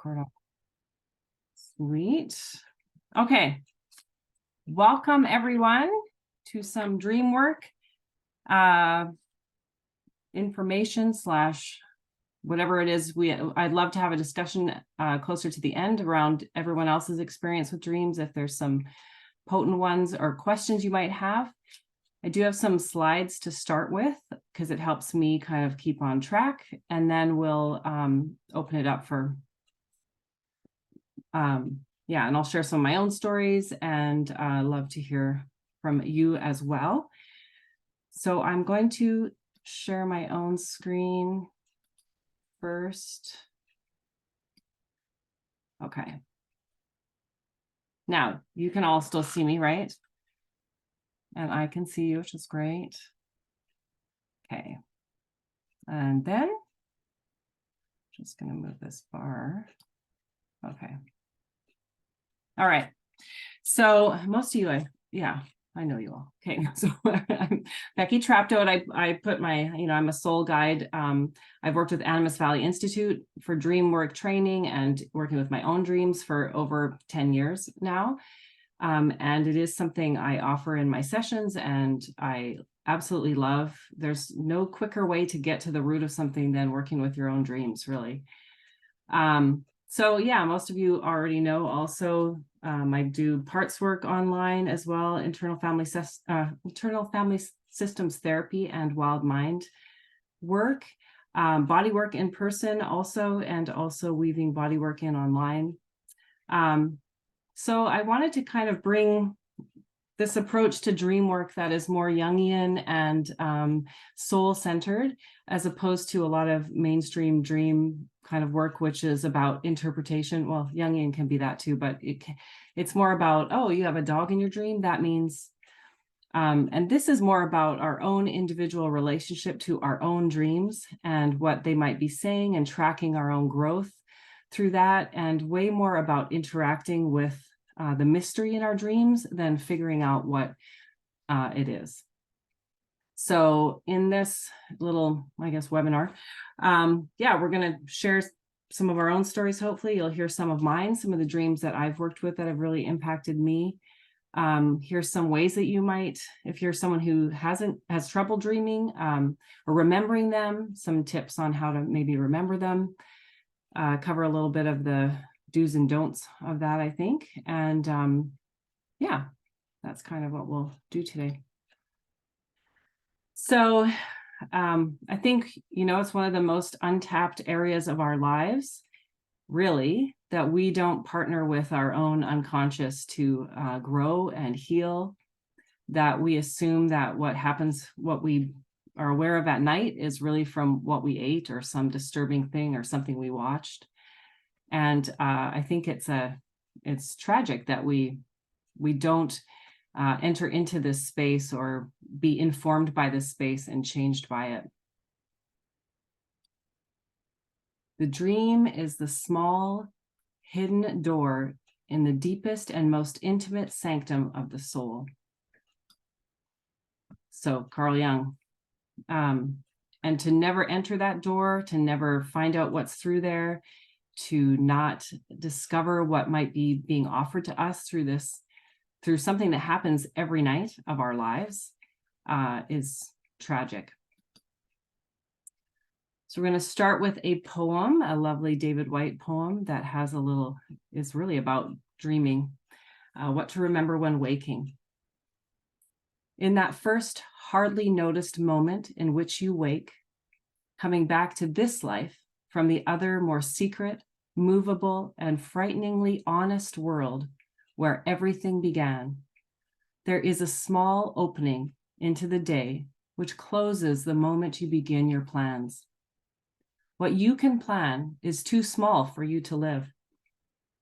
record on. Sweet. Okay. Welcome everyone to some Dreamwork information / whatever it is. I'd love to have a discussion closer to the end around everyone else's experience with dreams, if there's some potent ones or questions you might have. I do have some slides to start with because it helps me kind of keep on track, and then we'll open it up for yeah, and I'll share some of my own stories, and love to hear from you as well. So I'm going to share my own screen first. Okay. Now you can all still see me, right? And I can see you, which is great. Okay. And then just going to move this bar. Okay. All right. So most of you, I know you all. Okay. So I'm Becky Traptoe. I put my, I'm a soul guide. I've worked with Animas Valley Institute for Dreamwork training and working with my own dreams for over 10 years now. And it is something I offer in my sessions, and I absolutely love. There's no quicker way to get to the root of something than working with your own dreams, really. So yeah, most of you already know also, I do parts work online as well, internal family systems therapy and wild mind work, body work in person also, and also weaving body work in online. So I wanted to kind of bring this approach to dream work that is more Jungian and soul-centered, as opposed to a lot of mainstream dream kind of work, which is about interpretation. Well, Jungian can be that too, but it's more about, oh, you have a dog in your dream. That means, and this is more about our own individual relationship to our own dreams and what they might be saying, and tracking our own growth through that, and way more about interacting with the mystery in our dreams than figuring out what it is. So in this little, I guess, webinar, yeah, we're going to share some of our own stories. Hopefully you'll hear some of mine, some of the dreams that I've worked with that have really impacted me. Here's some ways that you might, if you're someone who has trouble dreaming or remembering them, some tips on how to maybe remember them, cover a little bit of the do's and don'ts of that, I think. And yeah, that's kind of what we'll do today. So I think, it's one of the most untapped areas of our lives, really, that we don't partner with our own unconscious to grow and heal, that we assume that what we are aware of at night is really from what we ate or some disturbing thing or something we watched. And I think it's tragic that we don't enter into this space or be informed by this space and changed by it. The dream is the small, hidden door in the deepest and most intimate sanctum of the soul. So Carl Jung. And to never enter that door, to never find out what's through there, to not discover what might be being offered to us through something that happens every night of our lives, is tragic. So we're going to start with a poem, a lovely David Whyte poem that is really about dreaming, what to remember when waking. In that first hardly noticed moment in which you wake, coming back to this life from the other, more secret, movable, and frighteningly honest world where everything began, there is a small opening into the day which closes the moment you begin your plans. What you can plan is too small for you to live.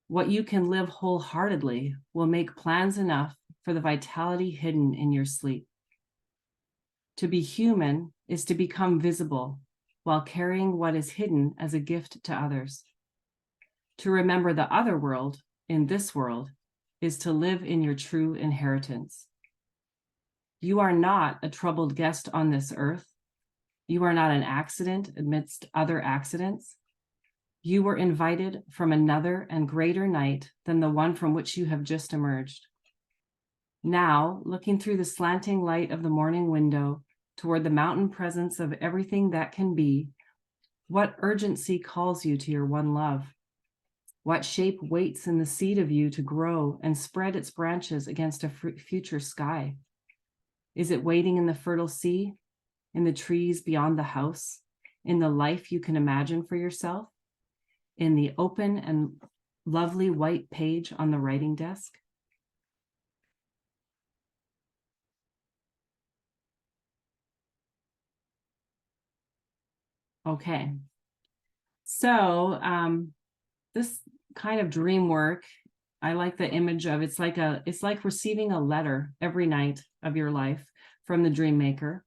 What you can live wholeheartedly will make plans enough for the vitality hidden in your sleep. To be human is to become visible while carrying what is hidden as a gift to others. To remember the other world in this world is to live in your true inheritance. You are not a troubled guest on this earth. You are not an accident amidst other accidents. You were invited from another and greater night than the one from which you have just emerged. Now, looking through the slanting light of the morning window toward the mountain presence of everything that can be, what urgency calls you to your one love? What shape waits in the seed of you to grow and spread its branches against a future sky? Is it waiting in the fertile sea, in the trees beyond the house, in the life you can imagine for yourself, in the open and lovely white page on the writing desk? Okay. So this kind of dream work, I like the image of it's like receiving a letter every night of your life from the dream maker,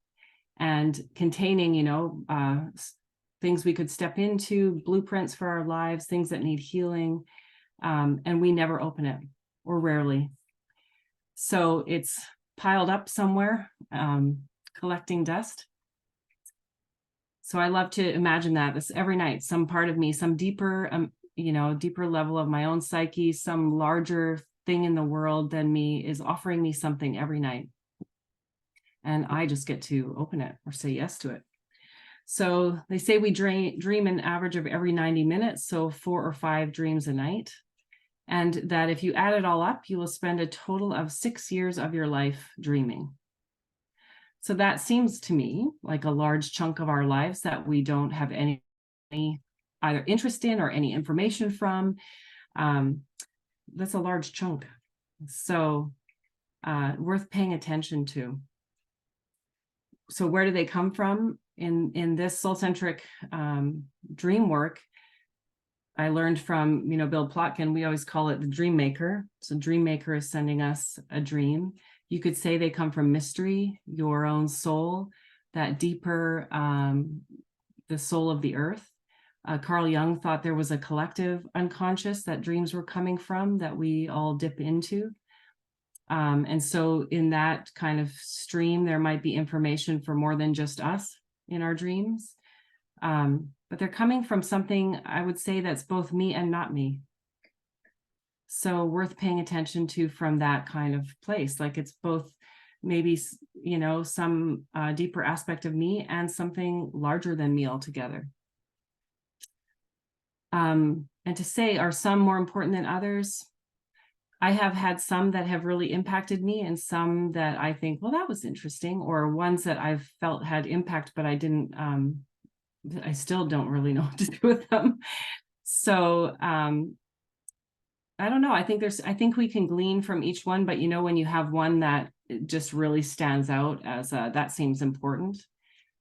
and containing, things we could step into, blueprints for our lives, things that need healing, and we never open it, or rarely. So it's piled up somewhere, collecting dust. So I love to imagine that this every night, some part of me, some deeper, deeper level of my own psyche, some larger thing in the world than me is offering me something every night. And I just get to open it or say yes to it. So they say we dream an average of every 90 minutes, so 4 or 5 dreams a night. And that if you add it all up, you will spend a total of 6 years of your life dreaming. So that seems to me like a large chunk of our lives that we don't have any either interest in or any information from. That's a large chunk. So worth paying attention to. So where do they come from? In this soul-centric dream work, I learned from, Bill Plotkin, we always call it the dream maker. So dream maker is sending us a dream. You could say they come from mystery, your own soul, that deeper, the soul of the earth. Carl Jung thought there was a collective unconscious that dreams were coming from, that we all dip into. And so in that kind of stream, there might be information for more than just us in our dreams. But they're coming from something, I would say, that's both me and not me. So worth paying attention to from that kind of place. Like it's both maybe, some deeper aspect of me and something larger than me altogether. And to say, are some more important than others? I have had some that have really impacted me, and some that I think, well, that was interesting, or ones that I've felt had impact, but I didn't, I still don't really know what to do with them. So I don't know. I think we can glean from each one, but when you have one that just really stands out as that seems important.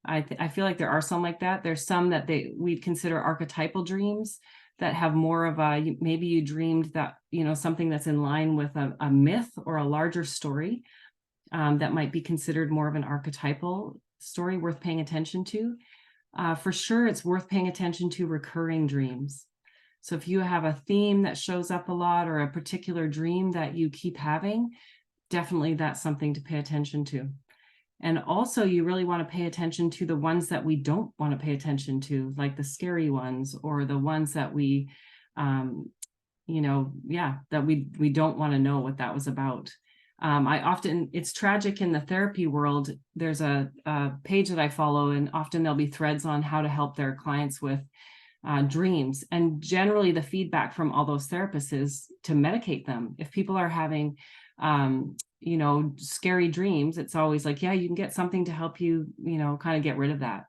I feel like there are some like that. There's some that we'd consider archetypal dreams that have more of a, maybe you dreamed that, something that's in line with a myth or a larger story, that might be considered more of an archetypal story worth paying attention to. For sure, it's worth paying attention to recurring dreams. So if you have a theme that shows up a lot, or a particular dream that you keep having, definitely that's something to pay attention to. And also, you really want to pay attention to the ones that we don't want to pay attention to, like the scary ones, or the ones that we, that we don't want to know what that was about. It's tragic in the therapy world. There's a page that I follow, and often there'll be threads on how to help their clients with dreams. And generally the feedback from all those therapists is to medicate them. If people are having, scary dreams, it's always like, yeah, you can get something to help you, kind of get rid of that.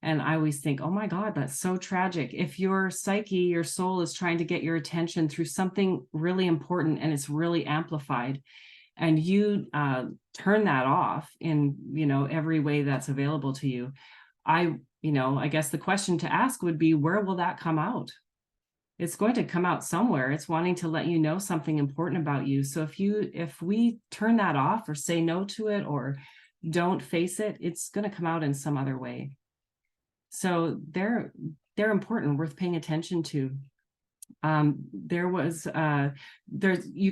And I always think, oh my God, that's so tragic. If your psyche, your soul is trying to get your attention through something really important and it's really amplified, and you turn that off in, every way that's available to you, I guess the question to ask would be, where will that come out? It's going to come out somewhere. It's wanting to let you know something important about you. So if we turn that off, or say no to it, or don't face it, it's going to come out in some other way. So they're important, worth paying attention to. You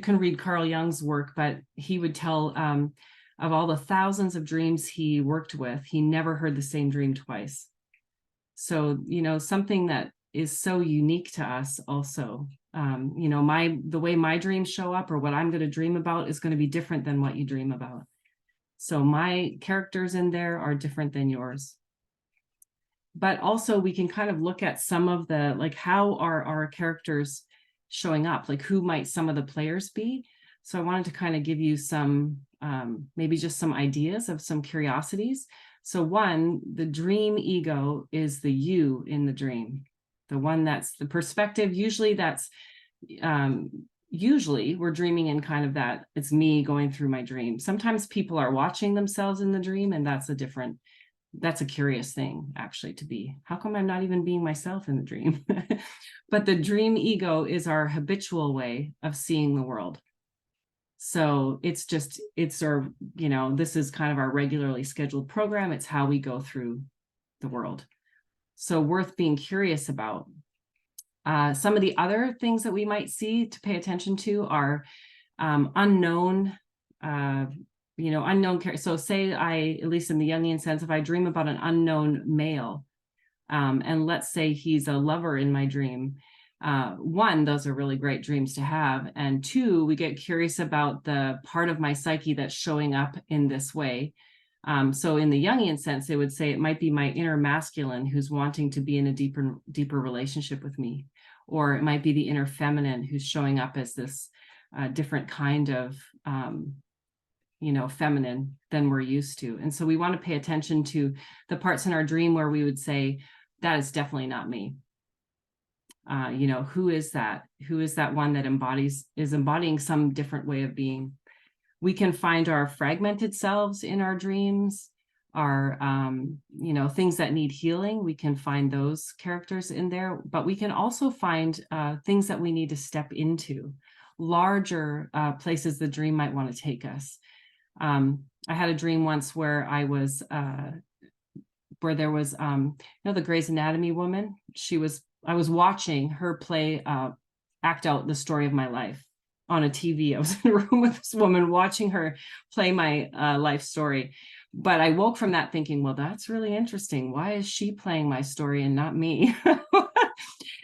can read Carl Jung's work, but he would tell, of all the thousands of dreams he worked with, he never heard the same dream twice. So, something that is so unique to us also. You know, the way my dreams show up or what I'm going to dream about is going to be different than what you dream about. So my characters in there are different than yours. But also we can kind of look at some of the, like, how are our characters showing up? Like, who might some of the players be? So I wanted to kind of give you some, maybe just some ideas of some curiosities. So one, the dream ego is the you in the dream. The one that's the perspective. Usually that's, usually we're dreaming in kind of that, it's me going through my dream. Sometimes people are watching themselves in the dream, and that's a curious thing actually to be. How come I'm not even being myself in the dream? But the dream ego is our habitual way of seeing the world. So it's our, you know, this is kind of our regularly scheduled program. It's how we go through the world. So worth being curious about. Some of the other things that we might see to pay attention to are unknown, unknown character. So say at least in the Jungian sense, if I dream about an unknown male, and let's say he's a lover in my dream, one, those are really great dreams to have. And two, we get curious about the part of my psyche that's showing up in this way. So in the Jungian sense, they would say it might be my inner masculine who's wanting to be in a deeper relationship with me, or it might be the inner feminine who's showing up as this different kind of, feminine than we're used to. And so we want to pay attention to the parts in our dream where we would say, that is definitely not me. Who is that? Who is that one that is embodying some different way of being? We can find our fragmented selves in our dreams, our, things that need healing. We can find those characters in there, but we can also find things that we need to step into, larger places the dream might want to take us. I had a dream once where I was, where there was, the Grey's Anatomy woman. I was watching her play, act out the story of my life on a TV. I was in a room with this woman watching her play my life story. But I woke from that thinking, well, that's really interesting. Why is she playing my story and not me?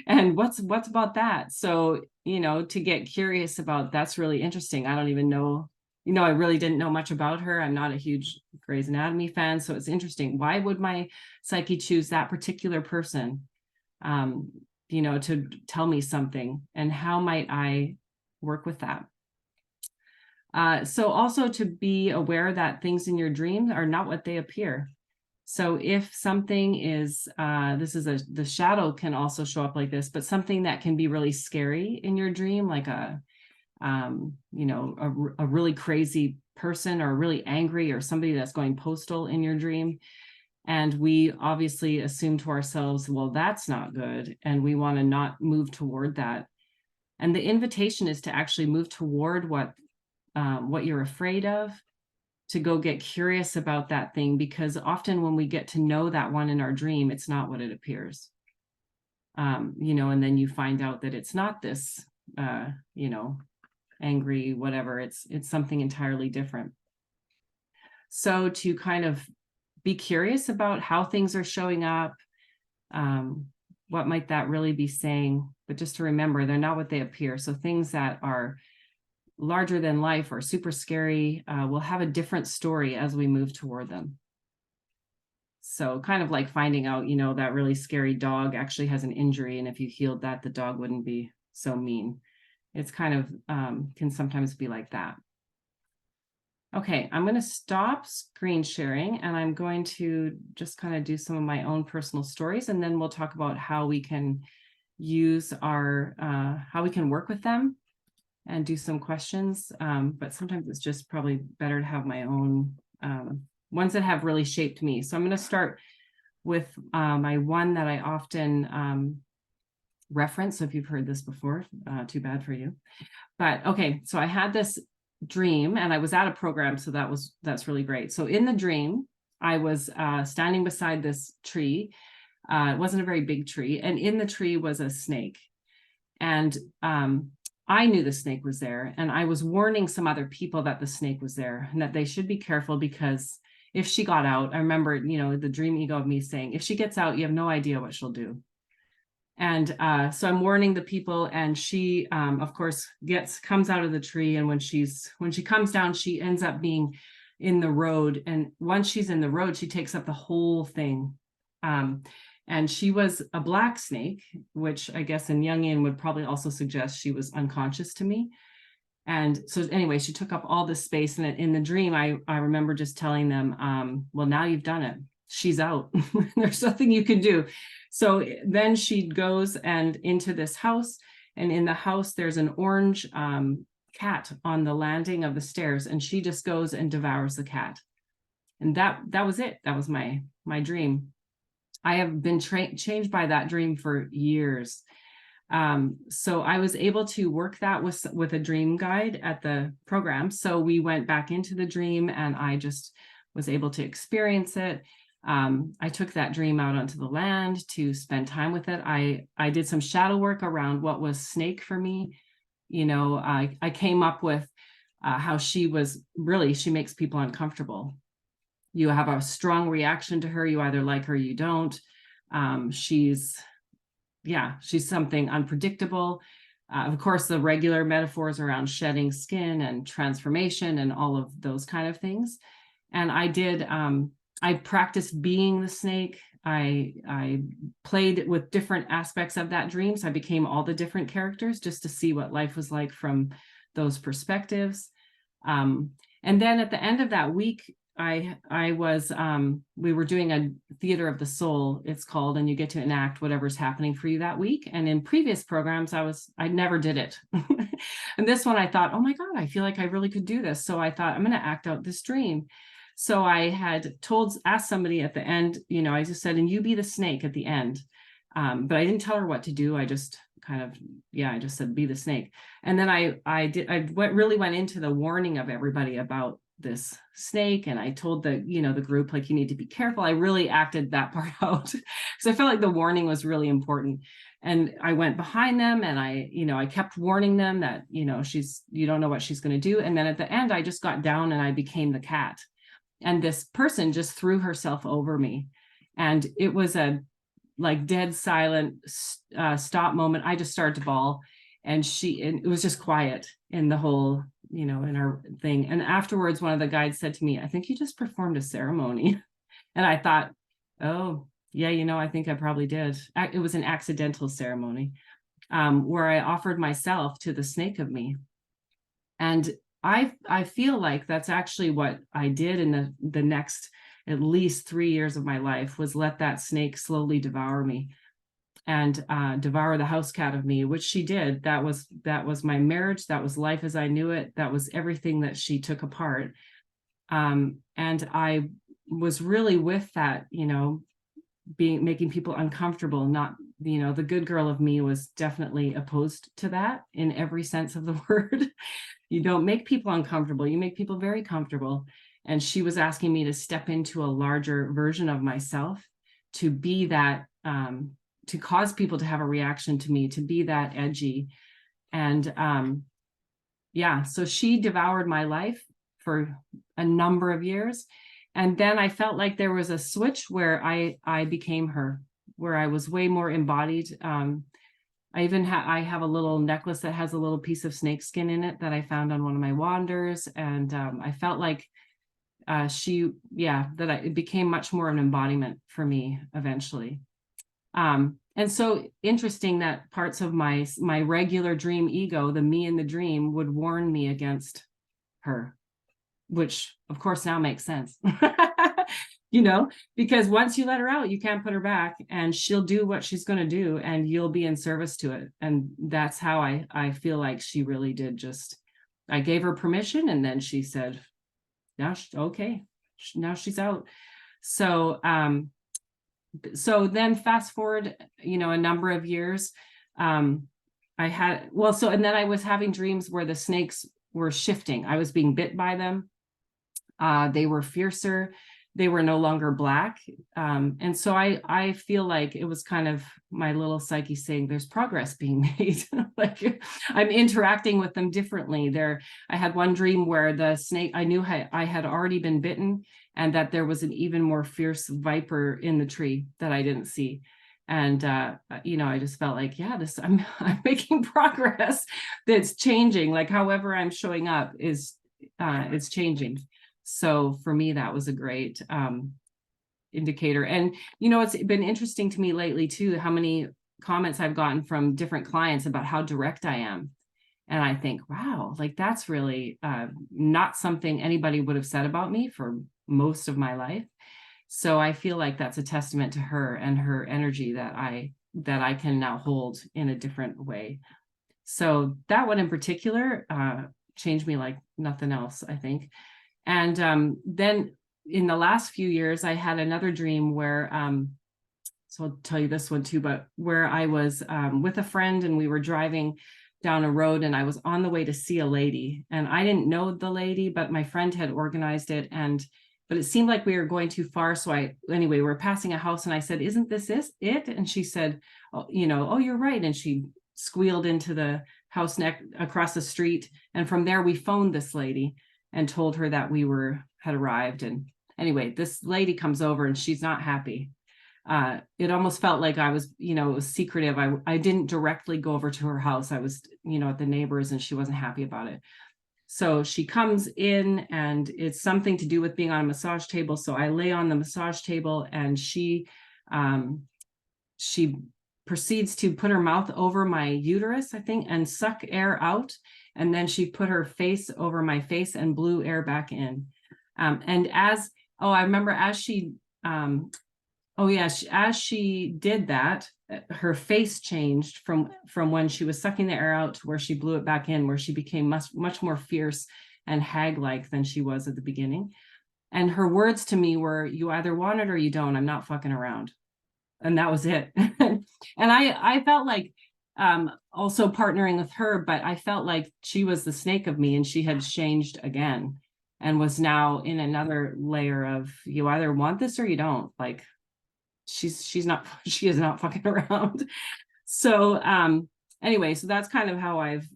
And what's about that? So, to get curious about, that's really interesting. I don't even know, I really didn't know much about her. I'm not a huge Grey's Anatomy fan. So it's interesting. Why would my psyche choose that particular person, to tell me something? And how might I work with that? So also to be aware that things in your dreams are not what they appear. So if something is, the shadow can also show up like this, but something that can be really scary in your dream, like a really crazy person, or really angry, or somebody that's going postal in your dream. And we obviously assume to ourselves, well, that's not good. And we want to not move toward that. And the invitation is to actually move toward what you're afraid of, to go get curious about that thing, because often when we get to know that one in our dream, it's not what it appears. And then you find out that it's not this, angry, whatever, it's something entirely different. So to kind of be curious about how things are showing up, what might that really be saying? But just to remember, they're not what they appear. So things that are larger than life or super scary will have a different story as we move toward them. So kind of like finding out, that really scary dog actually has an injury, and if you healed that, the dog wouldn't be so mean. It's kind of can sometimes be like that. Okay, I'm going to stop screen sharing, and I'm going to just kind of do some of my own personal stories, and then we'll talk about how we can use how we can work with them and do some questions. But sometimes it's just probably better to have my own ones that have really shaped me. So I'm going to start with my one that I often reference. So if you've heard this before, too bad for you. But okay, so I had this dream, and I was at a program, so that's really great. So in the dream, I was standing beside this tree. It wasn't a very big tree, and in the tree was a snake. And I knew the snake was there, and I was warning some other people that the snake was there and that they should be careful, because if she got out, I remember, the dream ego of me saying, if she gets out, you have no idea what she'll do. And so I'm warning the people, and she, of course, comes out of the tree. And when she comes down, she ends up being in the road. And once she's in the road, she takes up the whole thing. And she was a black snake, which I guess in Jungian would probably also suggest she was unconscious to me. And so anyway, she took up all this space. And in the dream, I remember just telling them, well, now you've done it. She's out. There's nothing you can do. So then she goes and into this house, and in the house, there's an orange cat on the landing of the stairs, and she just goes and devours the cat. And that was it. That was my dream. I have been changed by that dream for years. So I was able to work that with a dream guide at the program. So we went back into the dream, and I just was able to experience it. I took that dream out onto the land to spend time with it. I did some shadow work around what was snake for me. You know, I came up with how she makes people uncomfortable. You have a strong reaction to her. You either like her or you don't. She's something unpredictable. Of course, the regular metaphors around shedding skin and transformation and all of those kind of things. And I practiced being the snake. I played with different aspects of that dream. So I became all the different characters just to see what life was like from those perspectives. And then at the end of that week, we were doing a theater of the soul, it's called, and you get to enact whatever's happening for you that week. And in previous programs, I never did it. And this one I thought, oh my God, I feel like I really could do this. So I thought, I'm going to act out this dream. So I had asked somebody at the end, you know, I just said, and you be the snake at the end. But I didn't tell her what to do. I just I just said, be the snake. And then I really went into the warning of everybody about this snake. And I told the group, like, you need to be careful. I really acted that part out because I felt like the warning was really important. And I went behind them, and I kept warning them that, you don't know what she's going to do. And then at the end, I just got down and I became the cat. And this person just threw herself over me. And it was a like dead silent stop moment. I just started to bawl, and it was just quiet in the whole, in our thing. And afterwards, one of the guides said to me, I think you just performed a ceremony. And I thought, oh, yeah, I think I probably did. It was an accidental ceremony where I offered myself to the snake of me. And I feel like that's actually what I did in the next at least 3 years of my life, was let that snake slowly devour me and devour the house cat of me, which she did. That was my marriage. That was life as I knew it. That was everything that she took apart. And I was really with that, making people uncomfortable. Not, the good girl of me was definitely opposed to that in every sense of the word. You don't make people uncomfortable. You make people very comfortable. And she was asking me to step into a larger version of myself, to be that, to cause people to have a reaction to me, to be that edgy. And so she devoured my life for a number of years. And then I felt like there was a switch where I became her, where I was way more embodied. I have a little necklace that has a little piece of snakeskin in it that I found on one of my wanders. And I felt like it became much more an embodiment for me eventually. And so interesting that parts of my regular dream ego, the me in the dream, would warn me against her, which of course now makes sense. Because once you let her out, you can't put her back, and she'll do what she's going to do, and you'll be in service to it. And that's how I feel like she really did. I gave her permission, and then she said, now she's out. So then fast forward, a number of years, and then I was having dreams where the snakes were shifting. I was being bit by them. They were fiercer. They were no longer black. And so I feel like it was kind of my little psyche saying there's progress being made. Like I'm interacting with them differently. I had one dream where the snake, I knew I had already been bitten, and that there was an even more fierce viper in the tree that I didn't see. And, I just felt like, yeah, I'm making progress. That's changing. Like, however I'm showing up it's changing. So for me, that was a great, indicator. And, it's been interesting to me lately too, how many comments I've gotten from different clients about how direct I am. And I think, wow, like that's really not something anybody would have said about me for most of my life. So I feel like that's a testament to her and her energy that I can now hold in a different way. So that one in particular changed me like nothing else, I think. And then in the last few years, I had another dream where, so I'll tell you this one too, but where I was with a friend and we were driving down a road and I was on the way to see a lady, and I didn't know the lady, but my friend had organized it, but it seemed like we were going too far. So anyway, we're passing a house and I said, "Isn't this it?" And she said, "Oh, oh, you're right." And she squealed into the house across the street. And from there, we phoned this lady and told her that had arrived. And anyway, this lady comes over and she's not happy. It almost felt like I was, it was secretive. I didn't directly go over to her house. I was, at the neighbors, and she wasn't happy about it. So she comes in and it's something to do with being on a massage table. So I lay on the massage table and she proceeds to put her mouth over my uterus, I think, and suck air out. And then she put her face over my face and blew air back in. And I remember as she did that, her face changed from when she was sucking the air out to where she blew it back in, where she became much more fierce and hag-like than she was at the beginning. And her words to me were, "You either want it or you don't. I'm not fucking around." And that was it. And I felt like also partnering with her, but I felt like she was the snake of me, and she had changed again and was now in another layer of, you either want this or you don't. Like, she is not fucking around. So anyway, so that's kind of how I've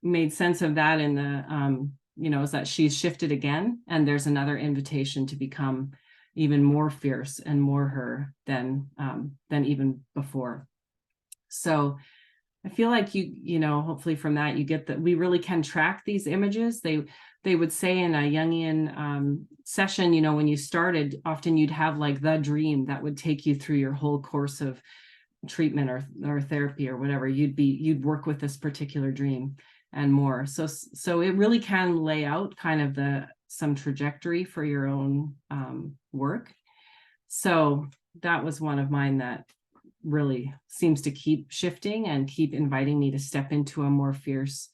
made sense of that in the is that she's shifted again, and there's another invitation to become even more fierce and more her than even before. So I feel like hopefully from that you get that we really can track these images. They would say in a Jungian session, when you started, often you'd have like the dream that would take you through your whole course of treatment or therapy or whatever. You'd work with this particular dream and more. So it really can lay out kind of some trajectory for your own work. So that was one of mine that really seems to keep shifting and keep inviting me to step into a more fierce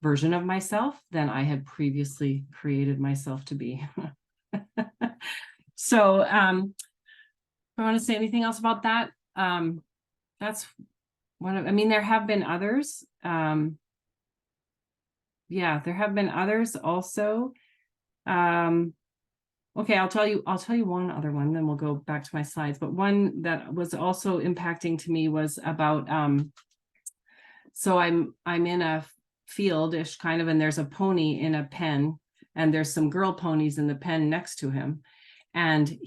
version of myself than I had previously created myself to be. So I want to say anything else about that. That's there have been others. There have been others also. Okay, I'll tell you one other one, then we'll go back to my slides. But one that was also impacting to me was about so I'm in a field-ish kind of, and there's a pony in a pen, and there's some girl ponies in the pen next to him. And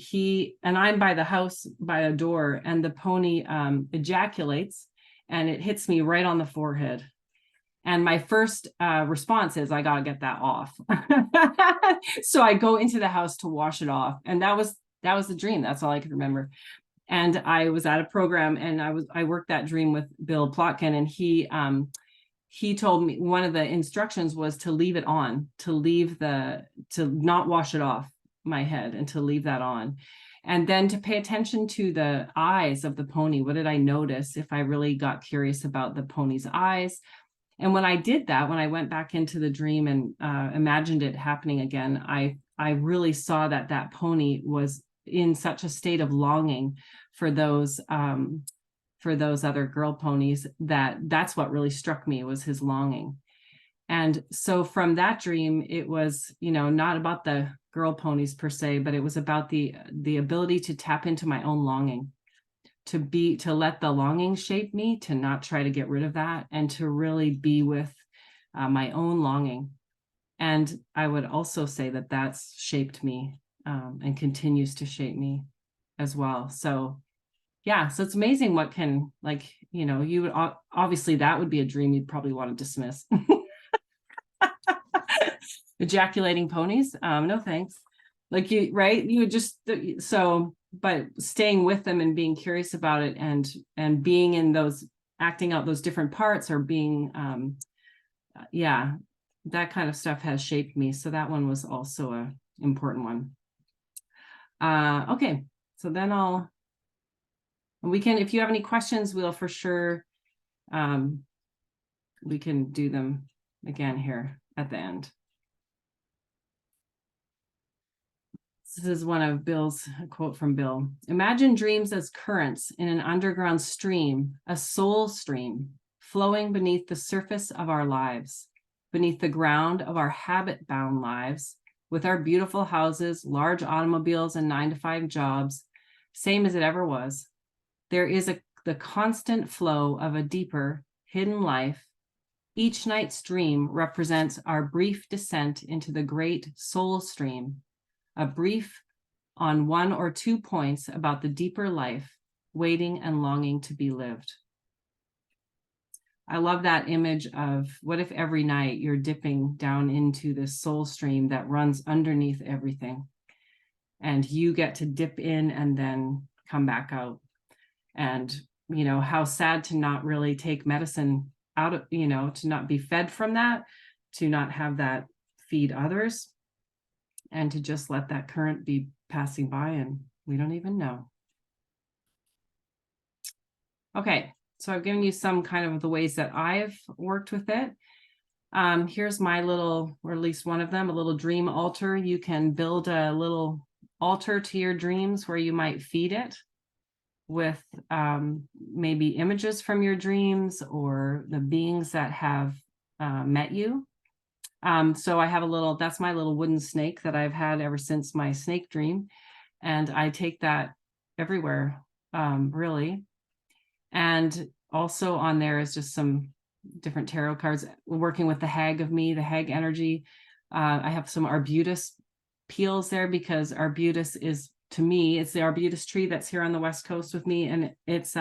I'm by the house by a door, and the pony ejaculates and it hits me right on the forehead. And my first response is, I gotta get that off. So I go into the house to wash it off. And that was the dream. That's all I could remember. And I was at a program, and I worked that dream with Bill Plotkin, and he told me one of the instructions was to leave it on, to not wash it off my head, and to leave that on. And then to pay attention to the eyes of the pony. What did I notice if I really got curious about the pony's eyes? And when I did that, when I went back into the dream and imagined it happening again, I really saw that pony was in such a state of longing for those other girl ponies, that's what really struck me, was his longing. And so from that dream, it was, not about the girl ponies per se, but it was about the ability to tap into my own longing, to let the longing shape me, to not try to get rid of that, and to really be with my own longing. And I would also say that that's shaped me and continues to shape me as well. So yeah, so it's amazing what can, like, you know, you would obviously that would be a dream you'd probably want to dismiss. Ejaculating ponies, no thanks. Like, you, right, you would just, so, but staying with them and being curious about it, and being in those, acting out those different parts, or being yeah, that kind of stuff has shaped me. So that one was also a important one. Okay, so then we can, if you have any questions, we'll for sure, we can do them again here at the end. This is one of Bill's, a quote from Bill. Imagine dreams as currents in an underground stream, a soul stream, flowing beneath the surface of our lives, beneath the ground of our habit-bound lives, with our beautiful houses, large automobiles, and 9-to-5 jobs, same as it ever was. There is the constant flow of a deeper, hidden life. Each night's dream represents our brief descent into the great soul stream, a brief on 1 or 2 points about the deeper life, waiting and longing to be lived. I love that image of what if every night you're dipping down into this soul stream that runs underneath everything, and you get to dip in and then come back out. And, you know, how sad to not really take medicine out of, you know, to not be fed from that, to not have that feed others, and to just let that current be passing by and we don't even know. Okay, so I've given you some kind of the ways that I've worked with it. Here's my little, or at least one of them, a little dream altar. You can build a little altar to your dreams where you might feed it with maybe images from your dreams or the beings that have met you. So I have a little, that's my little wooden snake that I've had ever since my snake dream. And I take that everywhere, really. And also on there is just some different tarot cards, working with the hag of me, the hag energy. I have some arbutus peels there, because arbutus is, to me, it's the arbutus tree that's here on the West Coast with me. And it's,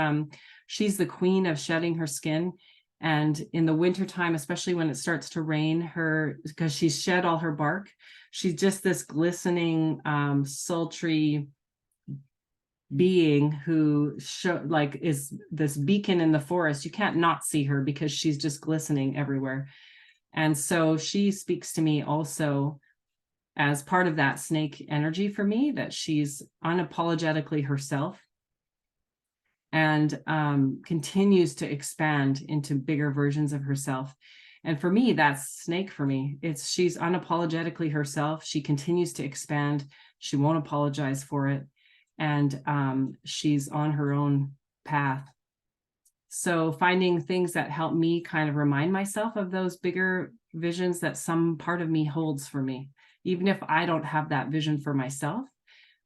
she's the queen of shedding her skin. And in the wintertime, especially when it starts to rain, because she's shed all her bark, she's just this glistening, sultry being who is this beacon in the forest. You can't not see her because she's just glistening everywhere. And so she speaks to me also as part of that snake energy for me, that she's unapologetically herself and continues to expand into bigger versions of herself. And for me, that's snake for me. She's unapologetically herself. She continues to expand. She won't apologize for it. And she's on her own path. So finding things that help me kind of remind myself of those bigger visions that some part of me holds for me. Even if I don't have that vision for myself,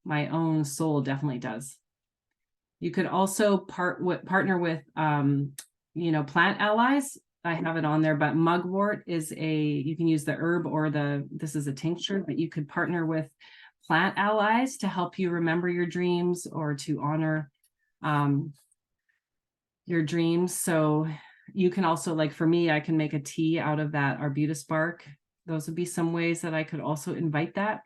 my own soul definitely does. You could also partner with, you know, plant allies. I have it on there, but mugwort is you can use the herb or this is a tincture, but you could partner with plant allies to help you remember your dreams or to honor your dreams. So you can also, like for me, I can make a tea out of that arbutus bark. Those would be some ways that I could also invite that.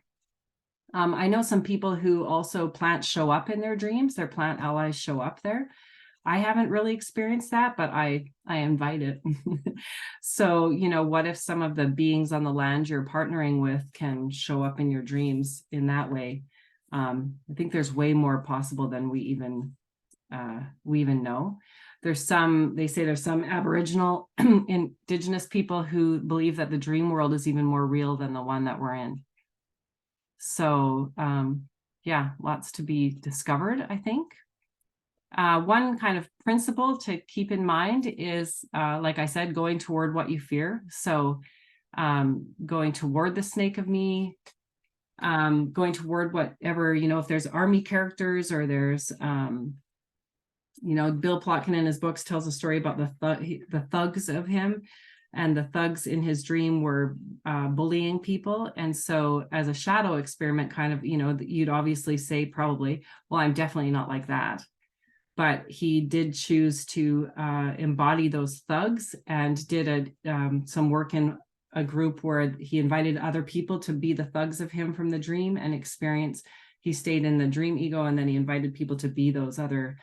I know some people who also plants show up in their dreams, their plant allies show up there. I haven't really experienced that, but I invite it. So, you know, what if some of the beings on the land you're partnering with can show up in your dreams in that way? I think there's way more possible than we even know. They say there's some Aboriginal indigenous people who believe that the dream world is even more real than the one that we're in. So yeah, lots to be discovered, I think. One kind of principle to keep in mind is, like I said, going toward what you fear. So going toward the snake of me, going toward whatever, you know, if there's army characters or there's, you know, Bill Plotkin in his books tells a story about the thugs of him. And the thugs in his dream were bullying people. And so as a shadow experiment, kind of, you know, you'd obviously say probably, well, I'm definitely not like that. but he did choose to embody those thugs and did some work in a group where he invited other people to be the thugs of him from the dream and experience. He stayed in the dream ego, and then he invited people to be those other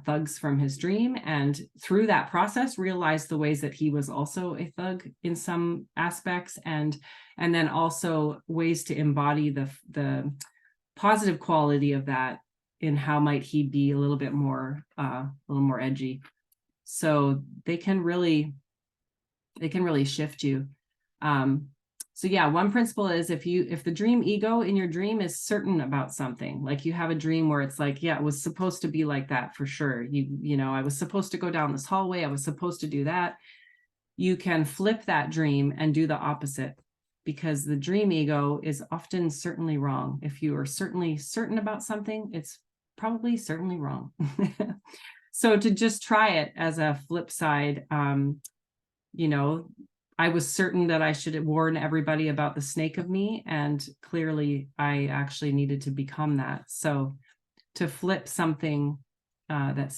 thugs from his dream, and through that process realized the ways that he was also a thug in some aspects, and then also ways to embody the positive quality of that in how might he be a little more edgy. So they can really shift you. So yeah, one principle is if the dream ego in your dream is certain about something, like you have a dream where it's like, yeah, it was supposed to be like that for sure. You know, I was supposed to go down this hallway. I was supposed to do that. You can flip that dream and do the opposite, because the dream ego is often certainly wrong. If you are certainly certain about something, it's probably certainly wrong. So to just try it as a flip side, you know, I was certain that I should warn everybody about the snake of me, and clearly I actually needed to become that. So to flip something that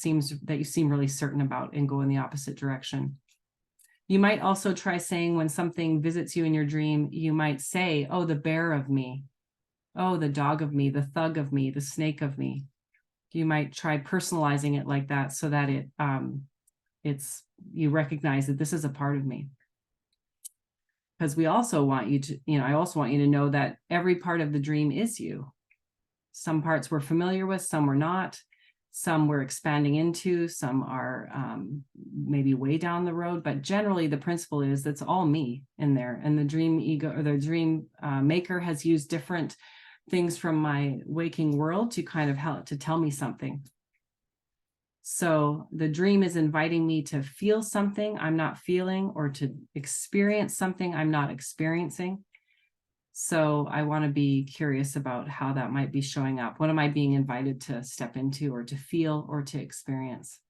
you seem really certain about and go in the opposite direction. You might also try saying, when something visits you in your dream, you might say, oh, the bear of me, oh, the dog of me, the thug of me, the snake of me. You might try personalizing it like that, so that you recognize that this is a part of me. Because we also want you to, I also want you to know that every part of the dream is you. Some parts we're familiar with, some we're not. Some we're expanding into, some are maybe way down the road, but generally the principle is that's all me in there. And the dream ego, or the dream maker, has used different things from my waking world to kind of help to tell me something. So the dream is inviting me to feel something I'm not feeling, or to experience something I'm not experiencing. So I want to be curious about how that might be showing up. What am I being invited to step into, or to feel, or to experience?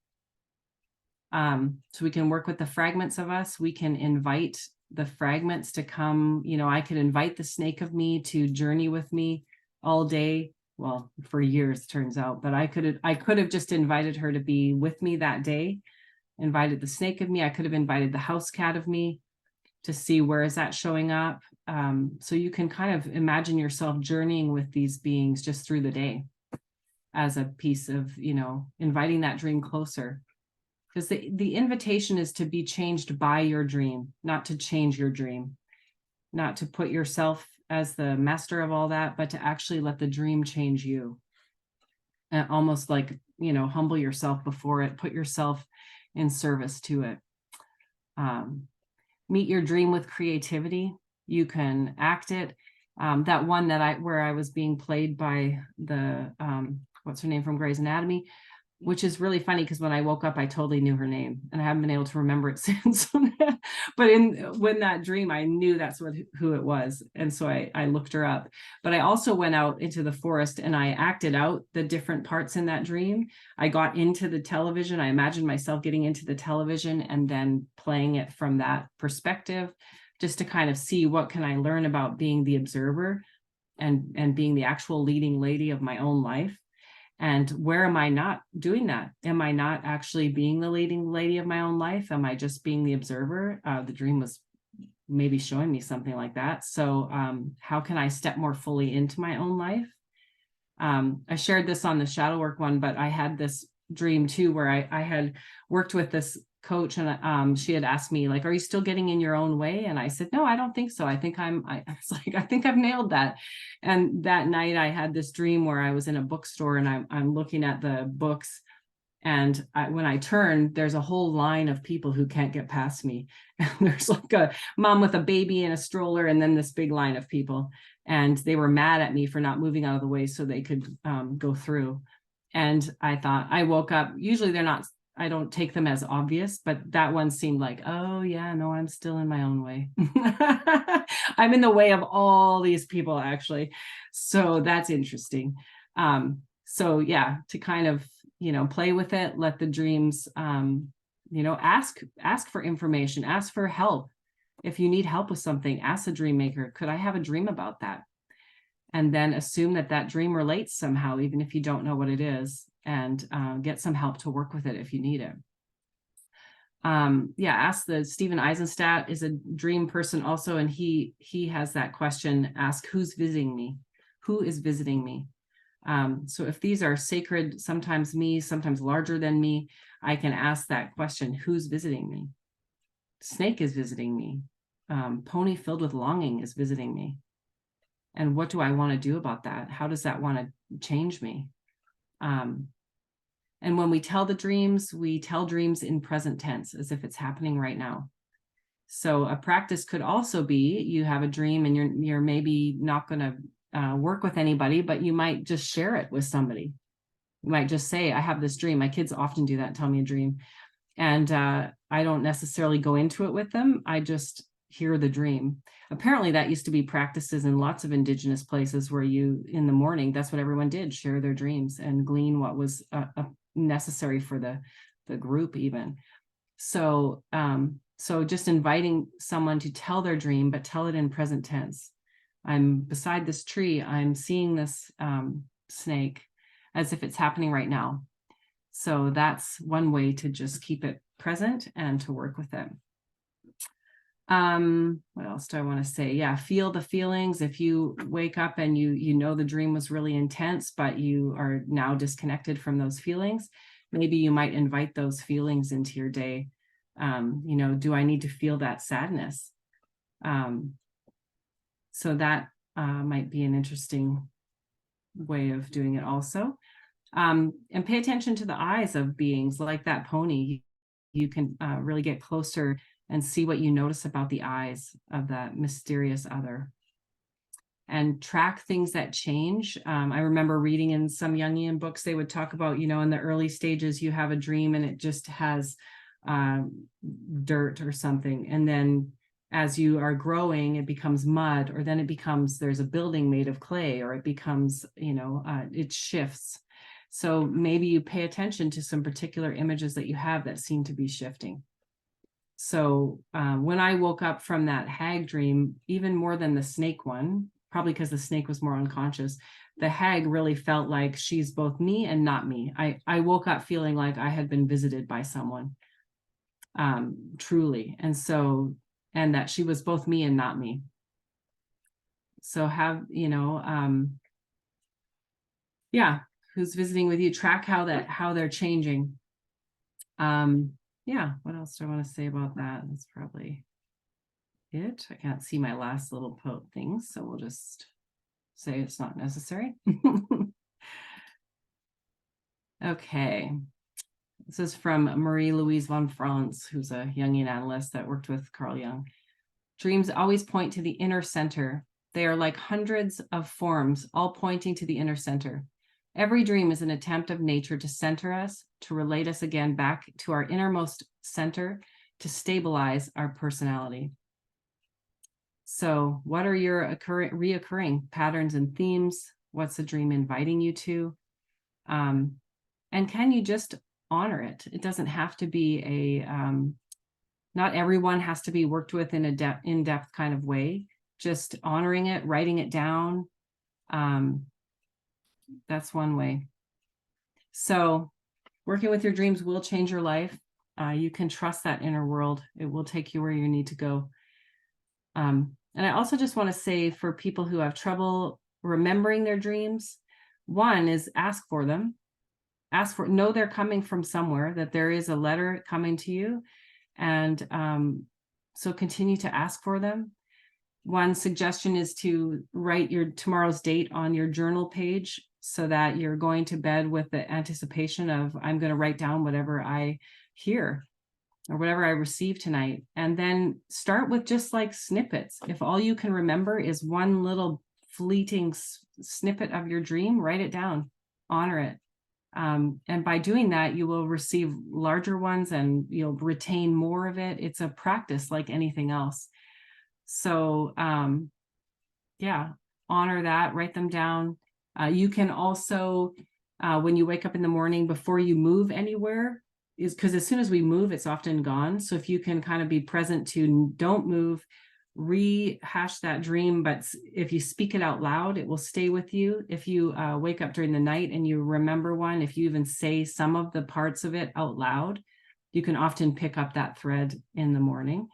So we can work with the fragments of us. We can invite the fragments to come. I could invite the snake of me to journey with me all day. Well, for years, turns out, but I could have just invited her to be with me that day, invited the snake of me. I could have invited the house cat of me to see where is that showing up. So you can kind of imagine yourself journeying with these beings just through the day as a piece of, inviting that dream closer. Because the invitation is to be changed by your dream, not to change your dream, not to put yourself as the master of all that, but to actually let the dream change you. And almost like, humble yourself before it, put yourself in service to it. Meet your dream with creativity. You can act it. That one where I was being played by the, what's her name from Grey's Anatomy, which is really funny because when I woke up, I totally knew her name, and I haven't been able to remember it since. But when that dream, I knew that's who it was. And so I looked her up. But I also went out into the forest and I acted out the different parts in that dream. I got into the television. I imagined myself getting into the television and then playing it from that perspective, just to kind of see what can I learn about being the observer and being the actual leading lady of my own life. And where am I not doing that? Am I not actually being the leading lady of my own life? Am I just being the observer? The dream was maybe showing me something like that. So how can I step more fully into my own life? I shared this on the shadow work one, but I had this dream too, where I had worked with this coach, and she had asked me, like, are you still getting in your own way? And I said, no, I don't think so. I think I was like, I think I've nailed that. And that night I had this dream where I was in a bookstore and I'm looking at the books, and when I turn, there's a whole line of people who can't get past me. And there's like a mom with a baby in a stroller, and then this big line of people. And they were mad at me for not moving out of the way so they could go through. And I thought, I woke up, usually they're not, I don't take them as obvious, but that one seemed like, oh yeah, no, I'm still in my own way. I'm in the way of all these people, actually. So that's interesting. So yeah, to kind of, play with it, let the dreams, ask for information, ask for help. If you need help with something, ask the dream maker, could I have a dream about that? And then assume that dream relates somehow, even if you don't know what it is. and get some help to work with it if you need it. Ask Stephen Eisenstadt is a dream person also, and he has that question, ask who's visiting me? Who is visiting me? So if these are sacred, sometimes me, sometimes larger than me, I can ask that question, who's visiting me? Snake is visiting me. Pony filled with longing is visiting me. And what do I want to do about that? How does that want to change me? And when we tell the dreams, we tell dreams in present tense, as if it's happening right now. So a practice could also be, you have a dream and you're maybe not going to work with anybody, but you might just share it with somebody. You might just say, I have this dream. My kids often do that, tell me a dream. And I don't necessarily go into it with them. I just hear the dream. Apparently that used to be practices in lots of indigenous places where you, in the morning, that's what everyone did, share their dreams and glean what was necessary for the group even. So, so just inviting someone to tell their dream, but tell it in present tense. I'm beside this tree, I'm seeing this snake as if it's happening right now. So that's one way to just keep it present and to work with it. What else do I want to say? Yeah, feel the feelings. If you wake up and you know the dream was really intense, but you are now disconnected from those feelings, maybe you might invite those feelings into your day. Do I need to feel that sadness? So that might be an interesting way of doing it also. And pay attention to the eyes of beings like that pony. You can really get closer and see what you notice about the eyes of that mysterious other. And track things that change. I remember reading in some Jungian books, they would talk about, in the early stages, you have a dream and it just has dirt or something. And then as you are growing, it becomes mud, or then it becomes, there's a building made of clay, or it becomes, it shifts. So maybe you pay attention to some particular images that you have that seem to be shifting. So when I woke up from that hag dream, even more than the snake one, probably because the snake was more unconscious, the hag really felt like she's both me and not me. I woke up feeling like I had been visited by someone, truly. And that she was both me and not me. So who's visiting with you, track how they're changing. What else do I want to say about that? That's probably it. I can't see my last little things, so we'll just say it's not necessary. Okay. This is from Marie-Louise von Franz, who's a Jungian analyst that worked with Carl Jung. Dreams always point to the inner center. They are like hundreds of forms, all pointing to the inner center. Every dream is an attempt of nature to center us, to relate us again back to our innermost center, to stabilize our personality. So what are your reoccurring patterns and themes? What's the dream inviting you to? And can you just honor it? It doesn't have to be not everyone has to be worked with in a in-depth kind of way. Just honoring it, writing it down. That's one way. So working with your dreams will change your life. You can trust that inner world. It will take you where you need to go. And I also just want to say, for people who have trouble remembering their dreams, one is ask for them. Know they're coming from somewhere, that there is a letter coming to you. And so continue to ask for them. One suggestion is to write your tomorrow's date on your journal page, so that you're going to bed with the anticipation of, I'm going to write down whatever I hear or whatever I receive tonight. And then start with just like snippets. If all you can remember is one little fleeting snippet of your dream, write it down, honor it. And by doing that, you will receive larger ones and you'll retain more of it. It's a practice like anything else. So honor that, write them down. You can also, when you wake up in the morning, before you move anywhere, is because as soon as we move, it's often gone. So if you can kind of be present to don't move, rehash that dream, but if you speak it out loud, it will stay with you. If you wake up during the night and you remember one, if you even say some of the parts of it out loud, you can often pick up that thread in the morning.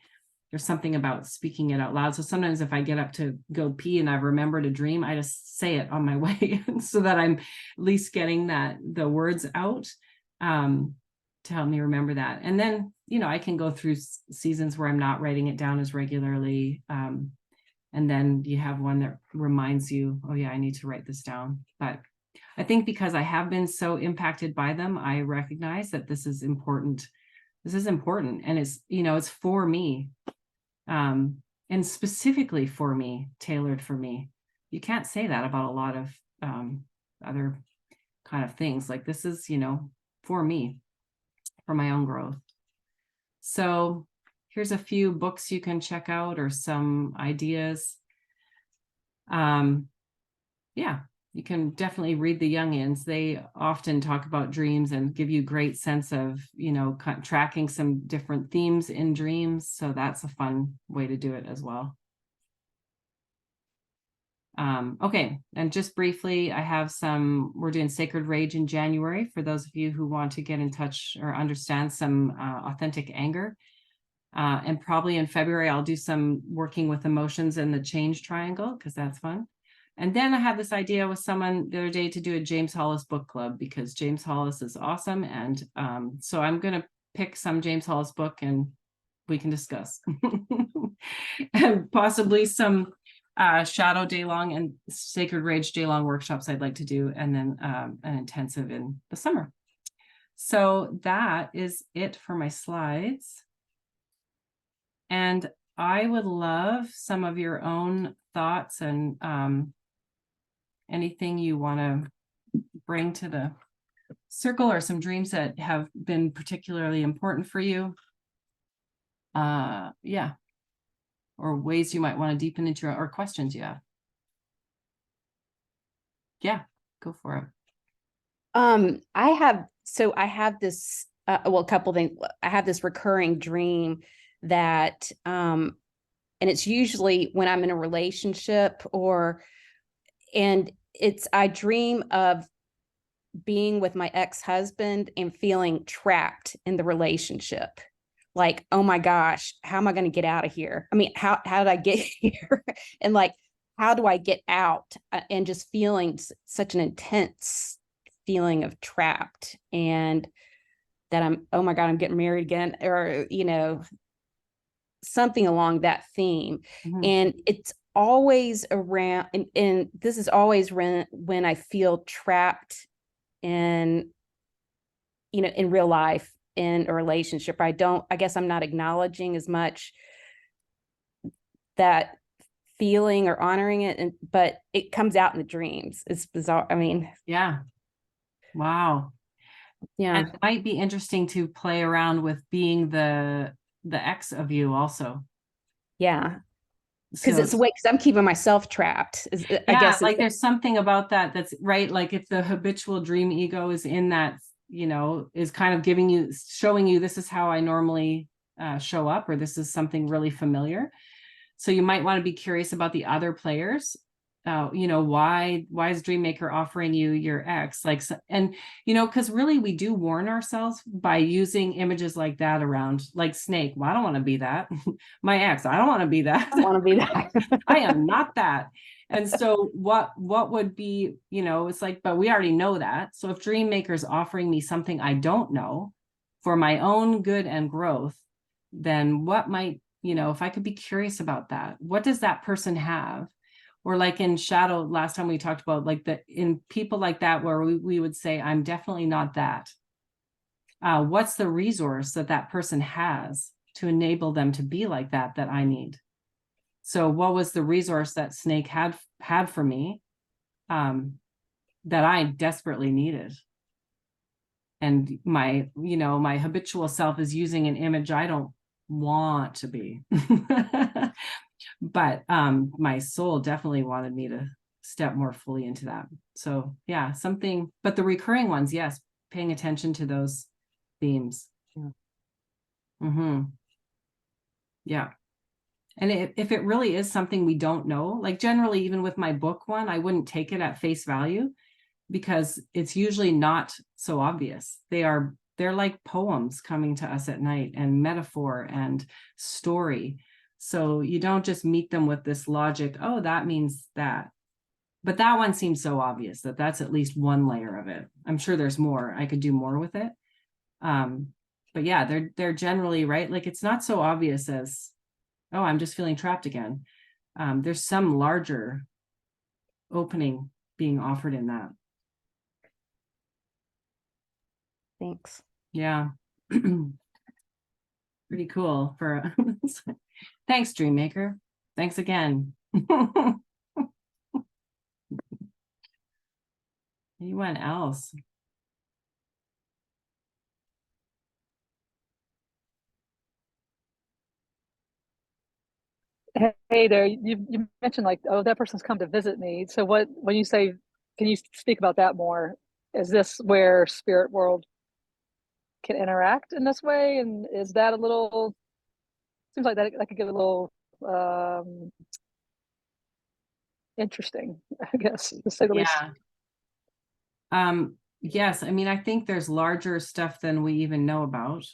There's something about speaking it out loud. So sometimes if I get up to go pee and I've remembered a dream, I just say it on my way so that I'm at least getting the words out to help me remember that. And then, I can go through seasons where I'm not writing it down as regularly. And then you have one that reminds you, oh yeah, I need to write this down. But I think because I have been so impacted by them, I recognize that this is important. This is important. And it's for me. And specifically for me, tailored for me. You can't say that about a lot of other kind of things. Like this is, for me, for my own growth. So here's a few books you can check out or some ideas. Yeah, you can definitely read the Jungians. They often talk about dreams and give you great sense of, tracking some different themes in dreams. So that's a fun way to do it as well. Okay, and just briefly, we're doing Sacred Rage in January for those of you who want to get in touch or understand some authentic anger. And probably in February, I'll do some working with emotions in the change triangle, because that's fun. And then I had this idea with someone the other day to do a James Hollis book club, because James Hollis is awesome. And so I'm going to pick some James Hollis book and we can discuss. And possibly some Shadow Day Long and Sacred Rage Day Long workshops I'd like to do, and then an intensive in the summer. So that is it for my slides. And I would love some of your own thoughts and anything you want to bring to the circle, or some dreams that have been particularly important for you. Yeah. Or ways you might want to deepen into or questions you have. Yeah, go for it. I have this, a couple things. I have this recurring dream that, and it's usually when I'm in a relationship I dream of being with my ex-husband and feeling trapped in the relationship. Like, oh my gosh, how am I going to get out of here? I mean, how did I get here? And like, how do I get out? And just feeling such an intense feeling of trapped, and that oh my God, I'm getting married again, or, something along that theme. Mm-hmm. And it's always around, and this is always when I feel trapped in, in real life, in a relationship. I guess I'm not acknowledging as much that feeling or honoring it, but it comes out in the dreams. It's bizarre. I mean, yeah. Wow. Yeah. And it might be interesting to play around with being the ex of you also. Yeah. Because it's a way, because I'm keeping myself trapped. I guess like there's something about that's right. Like if the habitual dream ego is in that, is kind of showing you this is how I normally show up, or this is something really familiar. So you might want to be curious about the other players. Why is Dreammaker offering you your ex? And because really we do warn ourselves by using images like that around, like Snake. Well, I don't want to be that. My ex, I don't want to be that. I want to be that. I am not that. And so what would be, it's like, but we already know that. So if Dreammaker's offering me something I don't know for my own good and growth, then what might, if I could be curious about that, what does that person have? Or like in Shadow, last time we talked about in people like that, where we would say, I'm definitely not that. What's the resource that person has to enable them to be like that I need? So what was the resource that Snake had for me that I desperately needed? And my habitual self is using an image I don't want to be. But my soul definitely wanted me to step more fully into that. So yeah, but the recurring ones, yes, paying attention to those themes. Yeah. Mm-hmm. Yeah. And if it really is something we don't know, like generally, even with my book one, I wouldn't take it at face value because it's usually not so obvious. They're like poems coming to us at night, and metaphor and story. So you don't just meet them with this logic, oh, that means that. But that one seems so obvious that that's at least one layer of it. I'm sure there's more. I could do more with it. But yeah, they're generally right. Like it's not so obvious as, oh, I'm just feeling trapped again. There's some larger opening being offered in that. Thanks. Yeah. Pretty cool for thanks, Dreammaker. Thanks again. Anyone else? Hey there, you mentioned like, oh, that person's come to visit me. So when you say, can you speak about that more? Is this where spirit world can interact in this way? And is that a little, seems like that could get a little interesting, I guess, to say the least. Yeah. Yes, I mean, I think there's larger stuff than we even know about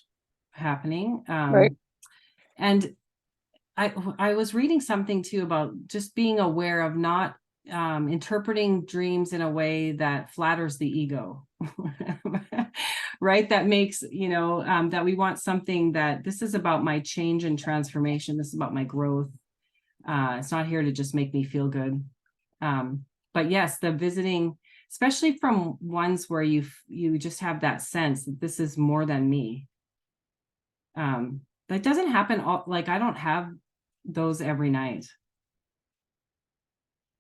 happening. Right. And I was reading something too about just being aware of not interpreting dreams in a way that flatters the ego, right? That makes, that we want something that this is about my change and transformation. This is about my growth. It's not here to just make me feel good. But yes, the visiting, especially from ones where you just have that sense that this is more than me. That doesn't happen like I don't have those every night,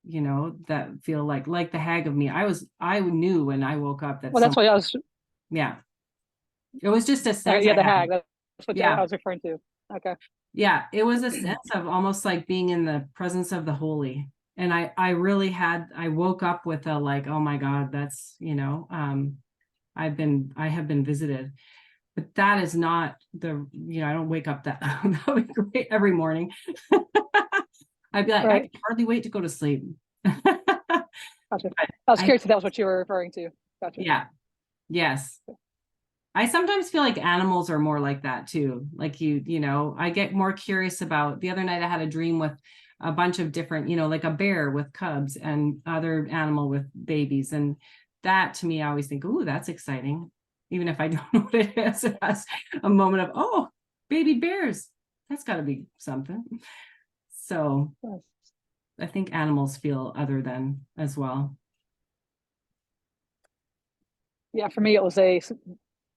that feel like the hag of me. I knew when I woke up that Well, that's what I was. Yeah, it was just a sense. Yeah, the hag. That's what I Yeah. was referring to. Okay. Yeah, it was a sense of almost like being in the presence of the holy. And I really I woke up with a like, oh my God, that's, I have been visited. But that is not I don't wake up that would be great every morning. I'd be like, Right. I can hardly wait to go to sleep. Gotcha. I was curious if that was what you were referring to. Gotcha. Yeah. Yes. I sometimes feel like animals are more like that too. Like I get more curious about. The other night I had a dream with a bunch of different, like a bear with cubs and other animal with babies. And that to me, I always think, ooh, that's exciting. Even if I don't know what it is, it has a moment of, oh, baby bears. That's got to be something. So Yes. I think animals feel other than as well. Yeah, for me, it was a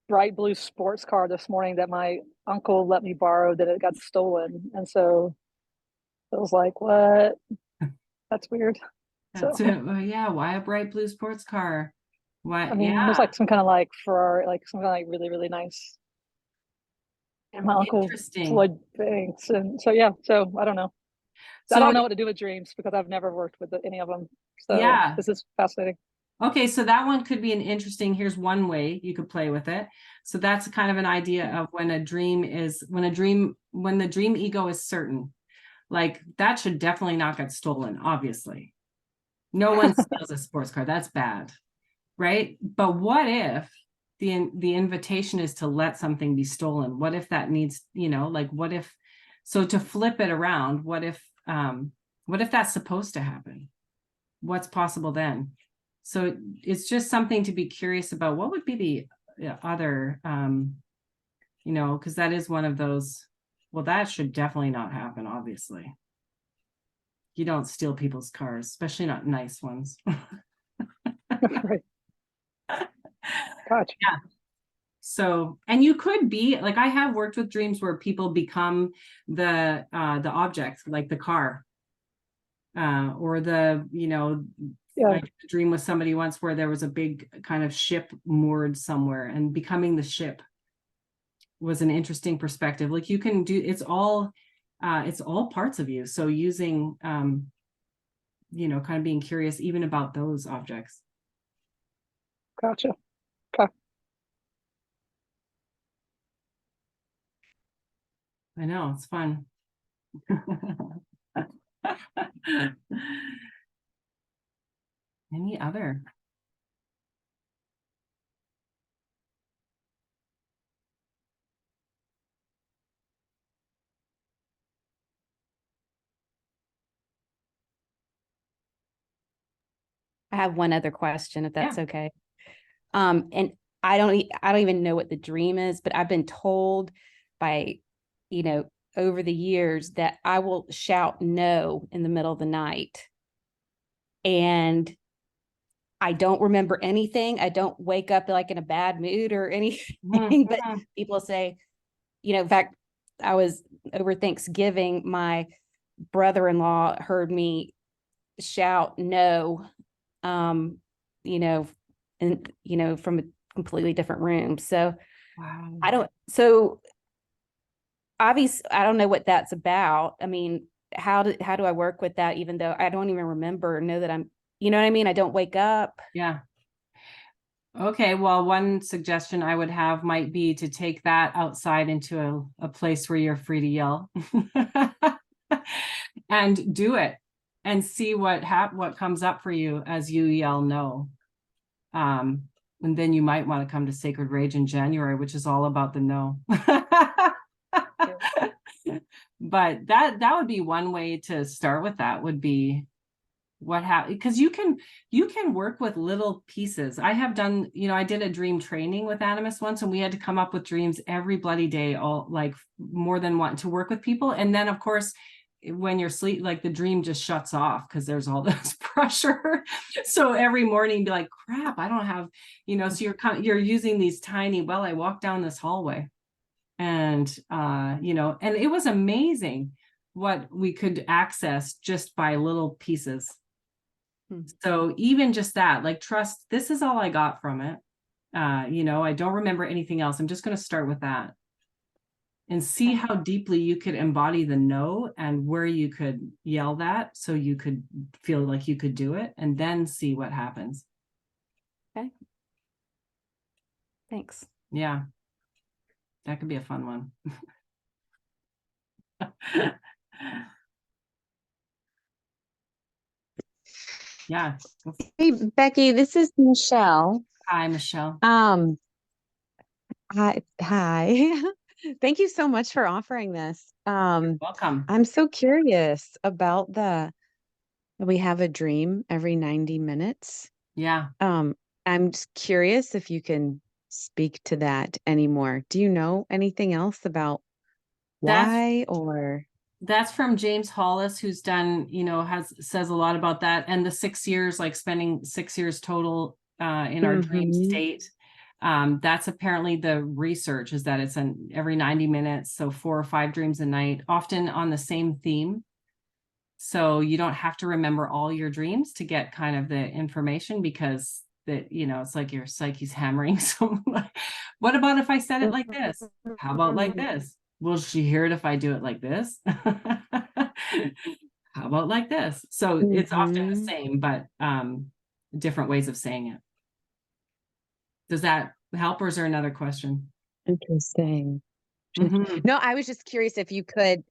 bright blue sports car this morning that my uncle let me borrow that it got stolen. And so it was like, what? That's weird. That's So, it. Oh, yeah. Why a bright blue sports car? Why? I mean, Yeah. it was like some kind of like Ferrari, like some kind of like really, really nice. And my uncle Interesting. Floyd things. And so, yeah, so I don't know. So I don't know what to do with dreams because I've never worked with any of them. So yeah. this is fascinating. Okay, so that one could be an interesting, here's one way you could play with it. So that's kind of an idea of when the dream ego is certain, like that should definitely not get stolen, obviously. No one steals a sports car, that's bad, right? But what if the invitation is to let something be stolen? What if that needs, so to flip it around, what if that's supposed to happen? What's possible then? So it's just something to be curious about. What would be the other, because that is one of those, well, that should definitely not happen, obviously. You don't steal people's cars, especially not nice ones. Right. Gotcha. Yeah. So, and you could be like, I have worked with dreams where people become the object, like the car, or Yeah. I dreamed with somebody once where there was a big kind of ship moored somewhere, and becoming the ship was an interesting perspective. Like you can do, it's all parts of you. So using, kind of being curious even about those objects. Gotcha. Okay. I know, it's fun. Any other? I have one other question, if that's Yeah. okay. And I don't even know what the dream is, but I've been told by, over the years that I will shout no in the middle of the night. And I don't remember anything. I don't wake up like in a bad mood or anything, but people say, in fact, I was over Thanksgiving, my brother-in-law heard me shout no, and from a completely different room. So Wow. Obviously I don't know what that's about. I mean, how do I work with that, even though I don't even remember or know that I'm, you know what I mean? I don't wake up. Yeah. Okay, well, one suggestion I would have might be to take that outside into a place where you're free to yell and do it and see what comes up for you as you yell no. And then you might want to come to Sacred Rage in January, which is all about the no. But that would be one way to start with. That would be what happened, because you can work with little pieces. I have done, I did a dream training with Animus once, and we had to come up with dreams every bloody day, all like more than one, to work with people. And then of course, when you're asleep, like the dream just shuts off because there's all this pressure. So every morning be like, crap, I don't have, so you're using these tiny, well, I walked down this hallway, and and it was amazing what we could access just by little pieces. So even just that, like, trust, this is all I got from it. I don't remember anything else. I'm just going to start with that and see how deeply you could embody the no and where you could yell that so you could feel like you could do it, and then see what happens. Okay. Thanks. Yeah. That could be a fun one. Yeah. Hey, Becky, this is Michelle. Hi, Michelle. Hi. Thank you so much for offering this. Welcome. I'm so curious about we have a dream every 90 minutes. Yeah. I'm just curious if you can speak to that anymore. Do you know anything else about why or? That's from James Hollis, who's done, says a lot about that. And the 6 years, like spending 6 years total in our dream state. That's apparently the research, is that it's every 90 minutes. So 4 or 5 dreams a night, often on the same theme. So you don't have to remember all your dreams to get kind of the information, because it's like your psyche's hammering. So what about if I said it like this? How about like this? Will she hear it if I do it like this? How about like this? So it's often the same, but different ways of saying it. Does that help, or is there another question? Interesting. No, I was just curious if you could,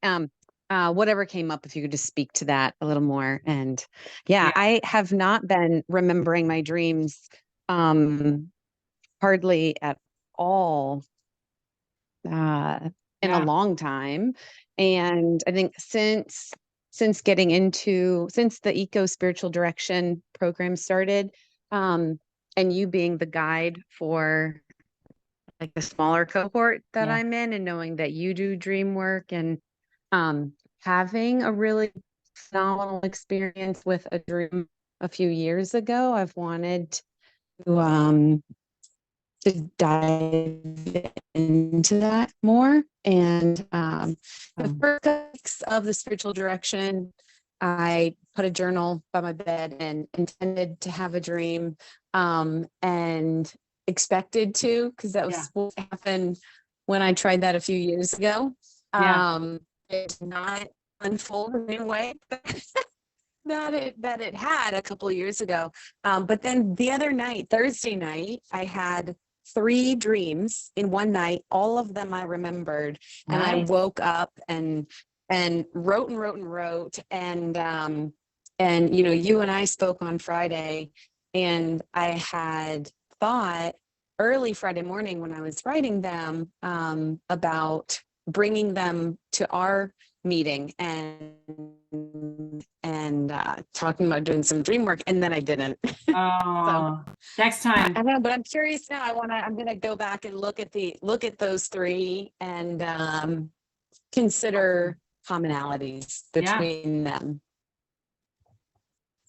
whatever came up, if you could just speak to that a little more. And yeah, I have not been remembering my dreams hardly at all in a long time. And I think since the Eco Spiritual Direction program started, and you being the guide for like the smaller cohort that I'm in, and knowing that you do dream work, and having a really phenomenal experience with a dream a few years ago, I've wanted to dive into that more. And the first weeks of the spiritual direction, I put a journal by my bed and intended to have a dream, and expected to, because that was supposed to happen when I tried that a few years ago. It did not unfold in a way that it had a couple of years ago. But then the other night, Thursday night, I had 3 dreams in one night. All of them I remembered. And I woke up and and wrote and wrote and wrote. And, you know, you and I spoke on Friday, and I had thought early Friday morning when I was writing them, about bringing them to our meeting and talking about doing some dream work, and then I didn't. Oh, next time. I know, but I'm curious now. I'm gonna go back and look at those three and consider commonalities Yeah. between them.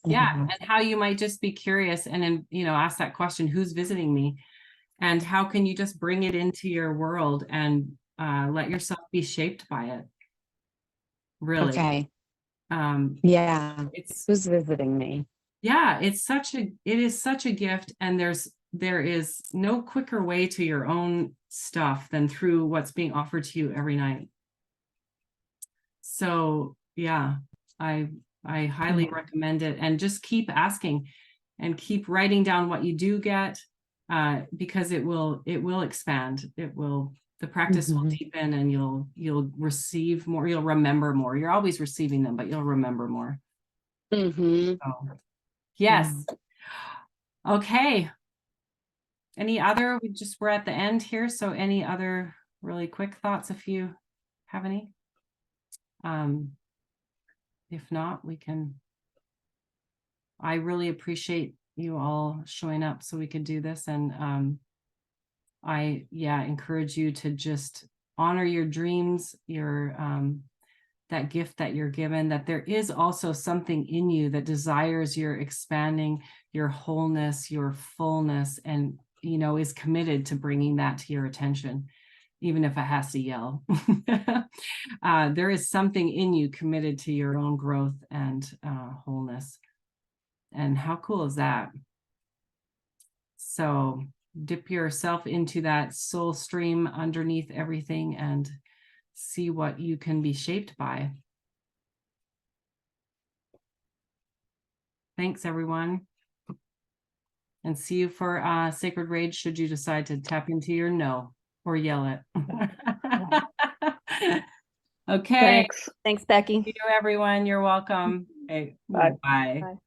Yeah, Mhm. and how you might just be curious and then, you know, ask that question, who's visiting me? And how can you just bring it into your world and let yourself be shaped by it? Really. Okay. Um, Yeah. it's Who's visiting me? yeah, it is such a gift, and there is no quicker way to your own stuff than through what's being offered to you every night. So yeah, I highly recommend it, and just keep asking and keep writing down what you do get, because it will expand. The practice will Mhm. deepen, and you'll receive more, you'll remember more. You're always receiving them, but you'll remember more. Mhm. So yes. Okay. We're at the end here, so any other really quick thoughts if you have any? If not, I really appreciate you all showing up so we could do this. And I encourage you to just honor your dreams, your that gift that you're given, that there is also something in you that desires your expanding, your wholeness, your fullness, and, you know, is committed to bringing that to your attention, even if it has to yell. There is something in you committed to your own growth and wholeness. And how cool is that? So dip yourself into that soul stream underneath everything and see what you can be shaped by. Thanks, everyone. And see you for Sacred Rage should you decide to tap into your no or yell it. Okay. Thanks. Thanks, Becky. Thank you, everyone. You're welcome. Okay. Bye. Bye. Bye.